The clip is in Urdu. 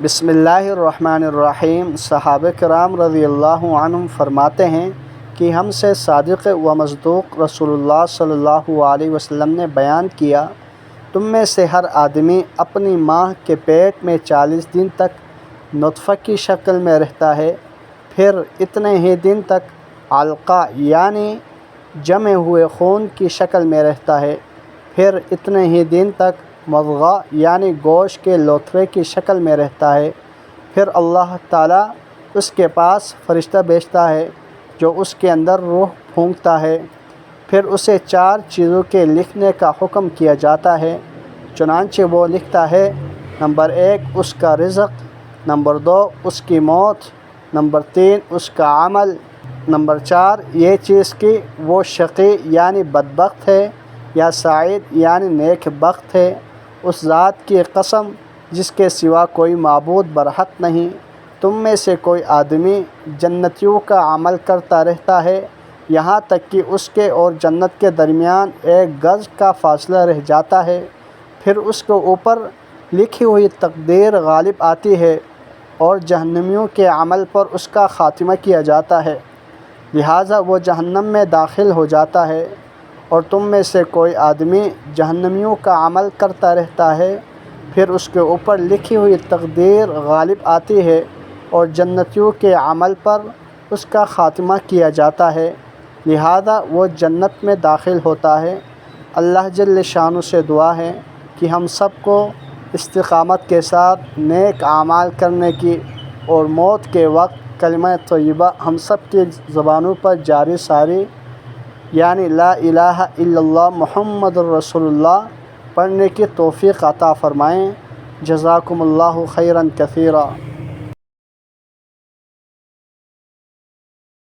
بسم اللہ الرحمن الرحیم۔ صحابہ کرام رضی اللہ عنہم فرماتے ہیں کہ ہم سے صادق و مصدوق رسول اللہ صلی اللہ علیہ وسلم نے بیان کیا، تم میں سے ہر آدمی اپنی ماں کے پیٹ میں 40 دن تک نطفہ کی شکل میں رہتا ہے، پھر اتنے ہی دن تک علقہ یعنی جمے ہوئے خون کی شکل میں رہتا ہے، پھر اتنے ہی دن تک مضغہ یعنی گوشت کے لوتھڑے کی شکل میں رہتا ہے، پھر اللہ تعالیٰ اس کے پاس فرشتہ بھیجتا ہے جو اس کے اندر روح پھونکتا ہے، پھر اسے 4 چیزوں کے لکھنے کا حکم کیا جاتا ہے، چنانچہ وہ لکھتا ہے: نمبر 1 اس کا رزق، نمبر 2 اس کی موت، نمبر 3 اس کا عمل، نمبر 4 یہ چیز کہ وہ شقی یعنی بدبخت ہے یا سعید یعنی نیک بخت ہے۔ اس ذات کی قسم جس کے سوا کوئی معبود برحق نہیں، تم میں سے کوئی آدمی جنتیوں کا عمل کرتا رہتا ہے یہاں تک کہ اس کے اور جنت کے درمیان 1 گز کا فاصلہ رہ جاتا ہے، پھر اس کے اوپر لکھی ہوئی تقدیر غالب آتی ہے اور جہنمیوں کے عمل پر اس کا خاتمہ کیا جاتا ہے، لہٰذا وہ جہنم میں داخل ہو جاتا ہے۔ اور تم میں سے کوئی آدمی جہنمیوں کا عمل کرتا رہتا ہے، پھر اس کے اوپر لکھی ہوئی تقدیر غالب آتی ہے اور جنتیوں کے عمل پر اس کا خاتمہ کیا جاتا ہے، لہذا وہ جنت میں داخل ہوتا ہے۔ اللہ جل شانہ سے دعا ہے کہ ہم سب کو استقامت کے ساتھ نیک اعمال کرنے کی اور موت کے وقت کلمہ طیبہ ہم سب کی زبانوں پر جاری ساری یعنی لا الہ الا اللہ محمد الرسول اللہ پڑھنے کی توفیق عطا فرمائیں۔ جزاکم اللہ خیرا کثیرا۔